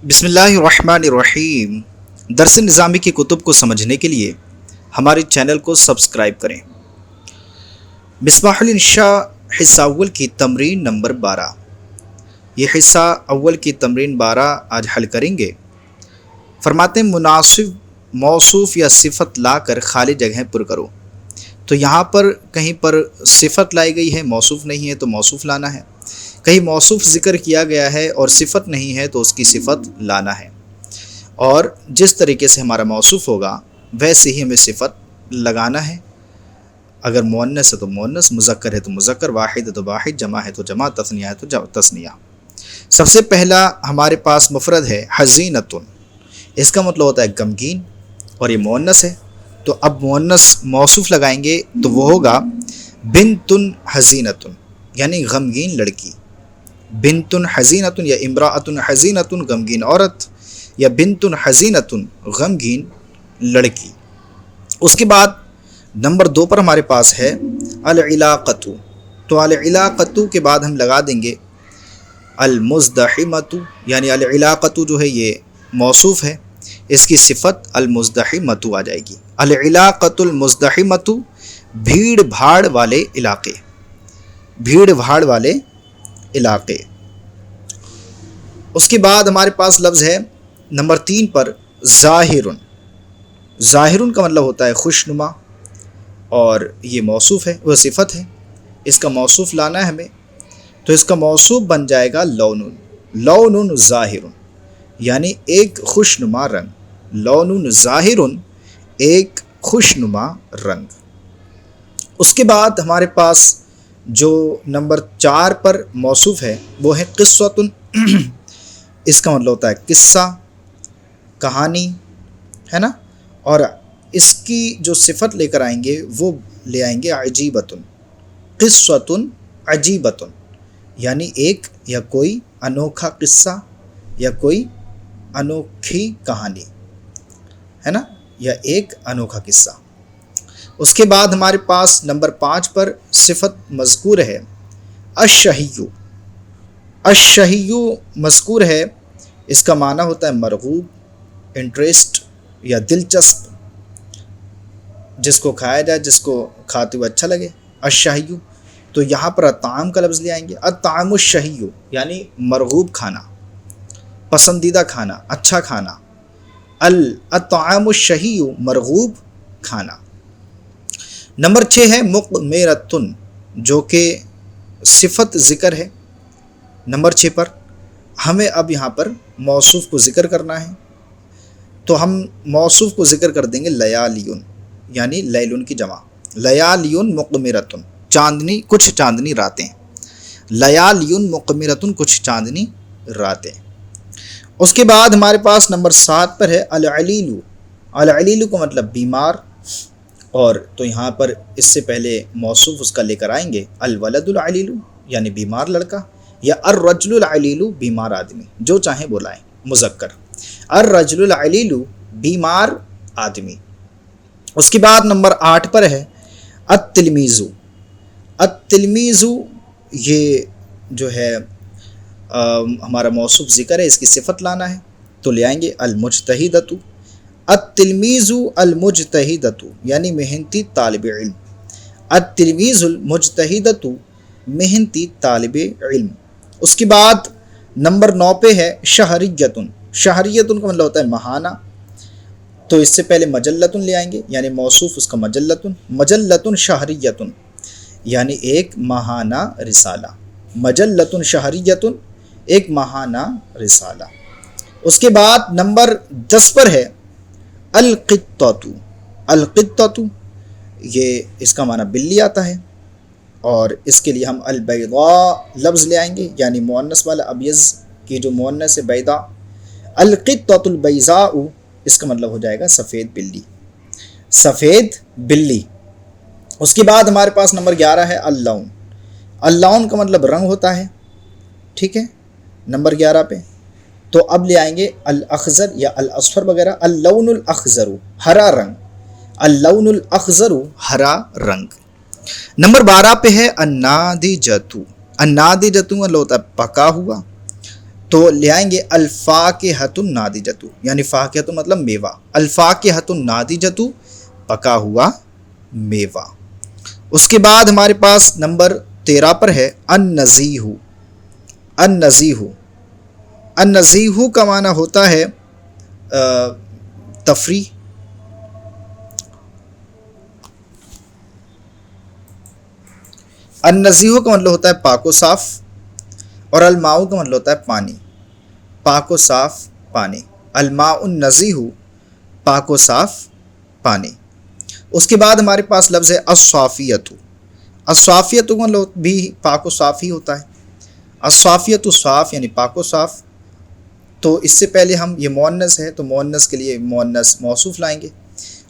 بسم اللہ الرحمن الرحیم۔ درس نظامی کی کتب کو سمجھنے کے لیے ہمارے چینل کو سبسکرائب کریں۔ مصباح الانشاء حصہ اول کی تمرین نمبر 12۔ یہ حصہ اول کی تمرین 12 آج حل کریں گے۔ فرماتے ہیں مناسب موصوف یا صفت لا کر خالی جگہیں پر کرو۔ تو یہاں پر کہیں پر صفت لائی گئی ہے، موصوف نہیں ہے تو موصوف لانا ہے، کہیں موصوف ذکر کیا گیا ہے اور صفت نہیں ہے تو اس کی صفت لانا ہے، اور جس طریقے سے ہمارا موصوف ہوگا ویسے ہی ہمیں صفت لگانا ہے۔ اگر مؤنث ہے تو مؤنث، مذکر ہے تو مذکر، واحد ہے تو واحد، جمع ہے تو جمع، تثنیہ ہے تو تثنیہ۔ سب سے پہلا ہمارے پاس مفرد ہے حزینۃن، اس کا مطلب ہوتا ہے غمگین، اور یہ مؤنث ہے، تو اب مؤنث موصوف لگائیں گے تو وہ ہوگا بنتن حزینۃن، یعنی غمگین لڑکی۔ بنتن حزینۃن یا امراۃن حزینۃن غمگین عورت، یا بنتن حزینۃن غمگین لڑکی۔ اس کے بعد نمبر 2 پر ہمارے پاس ہے العلاقۃ، تو العلاقۃ کے بعد ہم لگا دیں گے المزدحمۃ، یعنی العلاقۃ جو ہے یہ موصوف ہے، اس کی صفت المزدحمۃ آ جائے گی۔ العلاقۃ المزدحمۃ، بھیڑ بھاڑ والے علاقے، بھیڑ بھاڑ والے علاقے۔ اس کے بعد ہمارے پاس لفظ ہے نمبر 3 پر ظاہرن۔ ظاہرن کا مطلب ہوتا ہے خوشنما، اور یہ موصوف ہے، وہ صفت ہے، اس کا موصوف لانا ہے ہمیں، تو اس کا موصوف بن جائے گا لونن، لونن ظاہرن، یعنی ایک خوشنما رنگ، لونن ظاہرن ایک خوشنما رنگ۔ اس کے بعد ہمارے پاس جو نمبر 4 پر موصوف ہے وہ ہے قصۃن، اس کا مطلب ہوتا ہے قصہ، کہانی، ہے نا، اور اس کی جو صفت لے کر آئیں گے وہ لے آئیں گے عجیبۃن، قصۃن عجیبۃن، یعنی ایک یا کوئی انوکھا قصہ یا کوئی انوکھی کہانی، ہے نا، یا ایک انوکھا قصہ۔ اس کے بعد ہمارے پاس نمبر 5 پر صفت مذکور ہے الشہی۔ الشہی مذکور ہے، اس کا معنی ہوتا ہے مرغوب، انٹرسٹ یا دلچسپ، جس کو کھایا جائے، جس کو کھاتے ہوئے اچھا لگے، الشہی۔ تو یہاں پر الطعام کا لفظ لے آئیں گے، الطعام الشہی، یعنی مرغوب کھانا، پسندیدہ کھانا، اچھا کھانا، الطعام الشہی مرغوب کھانا۔ نمبر 6 ہے مقمرۃن، جو کہ صفت ذکر ہے۔ نمبر 6 پر ہمیں اب یہاں پر موصوف کو ذکر کرنا ہے، تو ہم موصوف کو ذکر کر دیں گے لیالیون، یعنی لیلن کی جمع، لیالیون مقمرۃن، چاندنی، کچھ چاندنی راتیں، لیالیون مقمرۃن کچھ چاندنی راتیں۔ اس کے بعد ہمارے پاس نمبر 7 پر ہے العلیل۔ العلیل کا مطلب بیمار، اور تو یہاں پر اس سے پہلے موصوف اس کا لے کر آئیں گے الولد العلیل، یعنی بیمار لڑکا، یا الرجل العلیل بیمار آدمی، جو چاہیں بلائیں، مذکر، الرجل العلیل بیمار آدمی۔ اس کے بعد نمبر 8 پر ہے التلمیذ۔ التلمیذ یہ جو ہے ہمارا موصوف ذکر ہے، اس کی صفت لانا ہے، تو لے آئیں گے المجتہدۃ۔ التلمیذ المجتہدۃ یعنی محنتی طالب علم، التلمیذ المجتہدۃ محنتی طالب علم۔ اس کے بعد نمبر 9 پہ ہے شہریۃن۔ شہریۃن کا مطلب ہوتا ہے ماہانہ، تو اس سے پہلے مجلۃن لے آئیں گے، یعنی موصوف اس کا مجلۃن، مجلۃن شہریۃن، یعنی ایک ماہانہ رسالہ، مجلۃن شہریۃن ایک ماہانہ رسالہ۔ اس کے بعد نمبر 10 پر ہے القطۃ۔ القطۃ یہ اس کا معنی بلی آتا ہے، اور اس کے لیے ہم البیضاء لفظ لے آئیں گے، یعنی مؤنث والا، ابیض کی جو مؤنث ہے بیضاء، القطۃ البیضاء اس کا مطلب ہو جائے گا سفید بلی، سفید بلی۔ اس کے بعد ہمارے پاس نمبر 11 ہے اللون۔ اللون کا مطلب رنگ ہوتا ہے، ٹھیک ہے، نمبر 11 پہ، تو اب لے آئیں گے الاخضر یا الاصفر وغیرہ، اللون الاخضر ہرا رنگ، اللون الاخضر ہرا رنگ۔ نمبر 12 پہ ہے الناضجۃ۔ الناضجۃ مطلب ہوتا ہے پکا ہوا، تو لے آئیں گے الفاکہۃ الناضجۃ، یعنی فاکہۃ مطلب میوہ، الفاکہۃ الناضجۃ پکا ہوا میوہ۔ اس کے بعد ہمارے پاس نمبر 13 پر ہے النزیہ۔ النزیہ، النزیہ کا معنی ہوتا ہے تفریح، النزیہ کا مطلب ہوتا ہے پاک و صاف، اور الماء کا مطلب ہوتا ہے پانی، پاک و صاف پانی، الماء النزیہ پاک و صاف پانی۔ اس کے بعد ہمارے پاس لفظ ہے الصافیۃ۔ الصافیۃ کا مطلب بھی پاک و صاف ہی ہوتا ہے، الصافیۃ صاف یعنی پاک و صاف۔ تو اس سے پہلے ہم یہ مؤنث ہے تو مؤنث کے لیے مؤنث موصوف لائیں گے،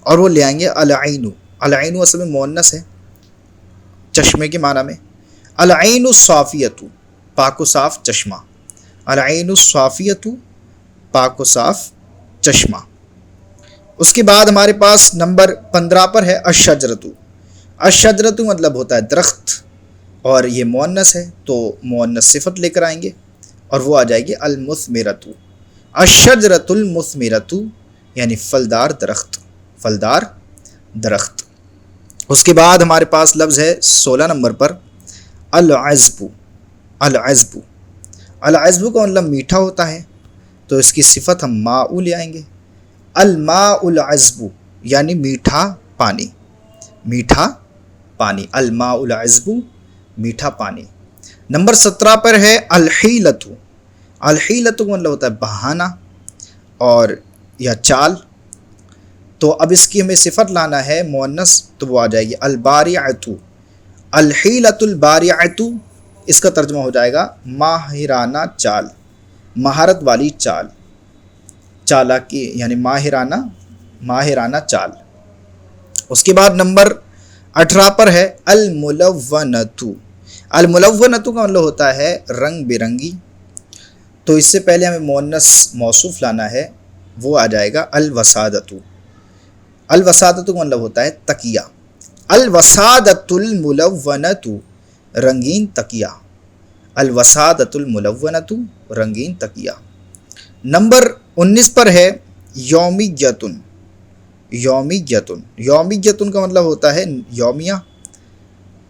اور وہ لے آئیں گے العین۔ العین اصل میں مؤنث ہے چشمے کے معنی میں، العین الصافیۃ پاک و صاف چشمہ، العین الصافیۃ پاک و صاف چشمہ۔ اس کے بعد ہمارے پاس نمبر 15 پر ہے الشجرۃ۔ الشجرۃ مطلب ہوتا ہے درخت، اور یہ مؤنث ہے تو مؤنث صفت لے کر آئیں گے، اور وہ آ جائے گی المثمرۃ۔ الشجرۃ المثمرۃ یعنی پھلدار درخت، پھلدار درخت۔ اس کے بعد ہمارے پاس لفظ ہے 16 نمبر پر العذب۔ العذب، العذب کا مطلب میٹھا ہوتا ہے، تو اس کی صفت ہم ماء لے آئیں گے، الماء العذب یعنی میٹھا پانی، میٹھا پانی، الماء العذب میٹھا پانی۔ نمبر 17 پر ہے الحیلۃ۔ الحیلۃ کا مطلب ہوتا ہے بہانہ اور یا چال، تو اب اس کی ہمیں صفت لانا ہے مؤنث، تو وہ آ جائے گی البارعۃ۔ الحیلۃ البارعۃ، اس کا ترجمہ ہو جائے گا ماہرانہ چال، مہارت والی چال، چالاکی یعنی ماہرانہ چال۔ اس کے بعد نمبر 18 پر ہے الملونۃ۔ الملونۃ کا مطلب ہوتا ہے رنگ برنگی، تو اس سے پہلے ہمیں مؤنث موصوف لانا ہے، وہ آ جائے گا الوسادۃ۔ الوسادۃ کا مطلب ہوتا ہے تکیہ، الوسادۃ الملونۃ رنگین تکیہ، الوسادۃ الملونۃ رنگین تکیہ۔ نمبر 19 پر ہے یومیۃ۔ یومیۃ، یومیۃ کا مطلب ہوتا ہے یومیہ،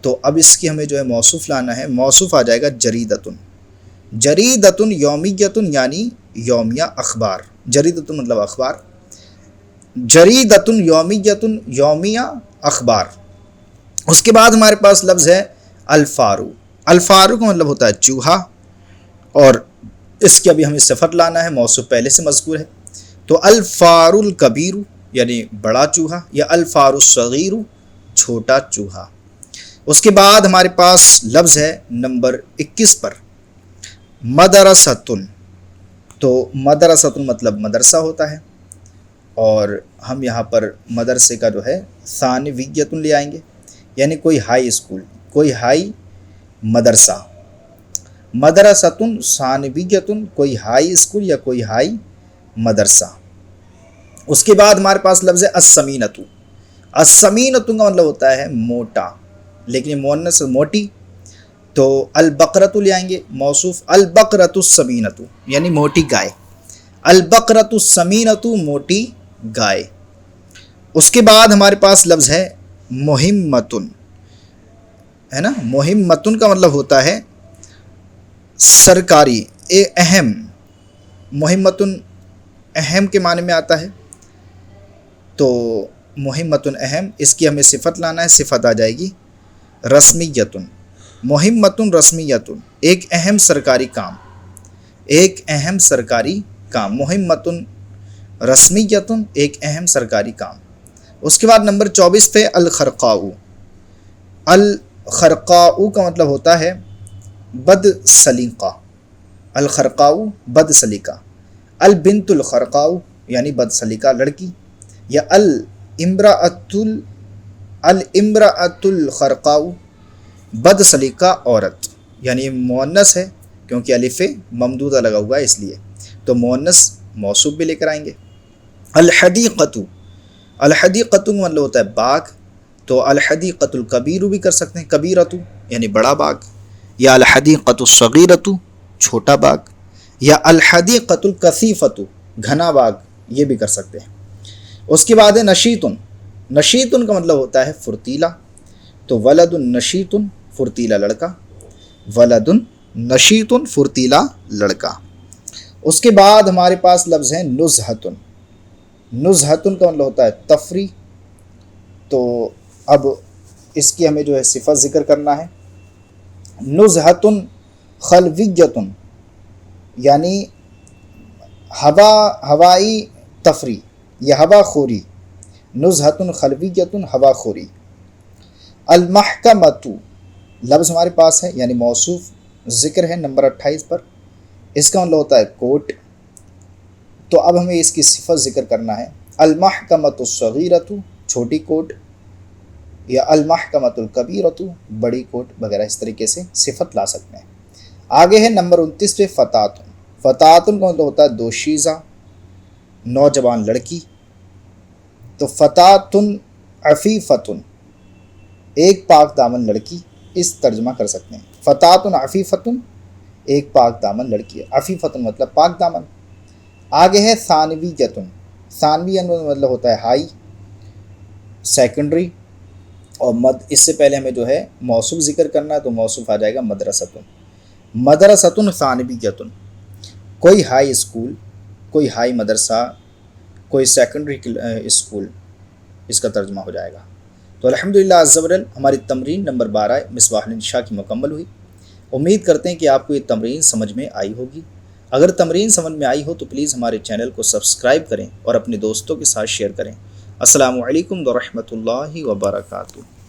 تو اب اس کی ہمیں جو ہے موصوف لانا ہے، موصوف آ جائے گا جریدۃ۔ جریدۃ یومیۃ یعنی یومیہ اخبار، جریدۃ مطلب اخبار، جریدۃ یومیۃ یومیہ اخبار۔ اس کے بعد ہمارے پاس لفظ ہے الفارو۔ الفارو کا مطلب ہوتا ہے چوہا، اور اس کی ابھی ہمیں صفت لانا ہے، موصوف پہلے سے مذکور ہے، تو الفار الکبیر یعنی بڑا چوہا، یا الفار الصغیر چھوٹا چوہا۔ اس کے بعد ہمارے پاس لفظ ہے نمبر 21 پر مدرسۃ۔ تو مدرسۃ مطلب مدرسہ ہوتا ہے، اور ہم یہاں پر مدرسے کا جو ہے ثانویۃ لے آئیں گے، یعنی کوئی ہائی اسکول، کوئی ہائی مدرسہ، مدرسۃ ثانویۃ کوئی ہائی اسکول یا کوئی ہائی مدرسہ۔ اس کے بعد ہمارے پاس لفظ ہے السمینۃ۔ السمینۃ کا مطلب ہوتا ہے موٹا، لیکن یہ مؤنث موٹی، تو البقرۃ لے آئیں گے موصوف، البقرۃ السمینۃ یعنی موٹی گائے، البقرۃ السمینۃ موٹی گائے۔ اس کے بعد ہمارے پاس لفظ ہے مہمۃ، ہے نا، مہمۃ کا مطلب ہوتا ہے سرکاری، اہم، مہمۃ اہم کے معنی میں آتا ہے، تو مہمۃ اہم، اس کی ہمیں صفت لانا ہے، صفت آ جائے گی رسمیۃ۔ مہمۃ رسمیۃ ایک اہم سرکاری کام، ایک اہم سرکاری کام، مہمۃ رسمیۃ ایک اہم سرکاری کام۔ اس کے بعد نمبر 24 پہ الخرقاء۔ الخرقاء کا مطلب ہوتا ہے بد سلیقہ، الخرقاء بد سلیقہ، البنت الخرقاء یعنی بد سلیقہ لڑکی، یا الامرأۃ الخرقاء بد سلیقہ عورت، یعنی مؤنث ہے کیونکہ الف ممدودہ لگا ہوا ہے اس لیے، تو مؤنث موصوف بھی لے کر آئیں گے۔ الحدیقۃ، الحدیقۃ کا مطلب ہوتا ہے باغ، تو الحدیقۃ الکبیر بھی کر سکتے ہیں، کبیرۃ یعنی بڑا باغ، یا الحدیقۃ الصغیرۃ چھوٹا باغ، یا الحدیقۃ الکثیفۃ گھنا باغ یہ بھی کر سکتے ہیں۔ اس کے بعد ہے نشیطن، نشیطن کا مطلب ہوتا ہے فرتیلا، تو ولد نشیطن فرتیلا لڑکا، ولد نشیطن فرتیلا لڑکا۔ اس کے بعد ہمارے پاس لفظ ہے نزہتن، نزہتن کا مطلب ہوتا ہے تفریح، تو اب اس کی ہمیں جو ہے صفت ذکر کرنا ہے۔ نزہتن خلویتن یعنی ہوائی تفریح یا ہوا خوری، نزہتن خلویتن ہوا خوری۔ المحکمۃ لفظ ہمارے پاس ہے یعنی موصوف ذکر ہے نمبر 28 پر، اس کا مطلب ہوتا ہے کوٹ، تو اب ہمیں اس کی صفت ذکر کرنا ہے۔ المحکمۃ الصغیرۃ چھوٹی کوٹ، یا المحکمۃ الکبیرۃ بڑی کوٹ وغیرہ، اس طریقے سے صفت لا سکتے ہیں۔ آگے ہے نمبر 29 پہ فتاتن، فتاتن کا مطلب ہوتا ہے دوشیزہ نوجوان لڑکی، تو فتاتن عفیفتن ایک پاک دامن لڑکی، اس ترجمہ کر سکتے ہیں۔ فتاتن عفیفتن ایک پاک دامن لڑکی ہے، عفیفتن مطلب پاک دامن۔ آگے ہے ثانویتن، ثانوی مطلب ہوتا ہے ہائی سیکنڈری، اور اس سے پہلے ہمیں جو ہے موصوف ذکر کرنا ہے، تو موصوف آ جائے گا مدرستن، مدرستن ثانویتن کوئی ہائی اسکول، کوئی ہائی مدرسہ، کوئی سیکنڈری اسکول، اس کا ترجمہ ہو جائے گا۔ تو الحمدللہ عز و جل ہماری تمرین نمبر 12 مصباح الانشاء کی مکمل ہوئی۔ امید کرتے ہیں کہ آپ کو یہ تمرین سمجھ میں آئی ہوگی۔ اگر تمرین سمجھ میں آئی ہو تو پلیز ہمارے چینل کو سبسکرائب کریں اور اپنے دوستوں کے ساتھ شیئر کریں۔ السلام علیکم ورحمۃ اللہ وبرکاتہ۔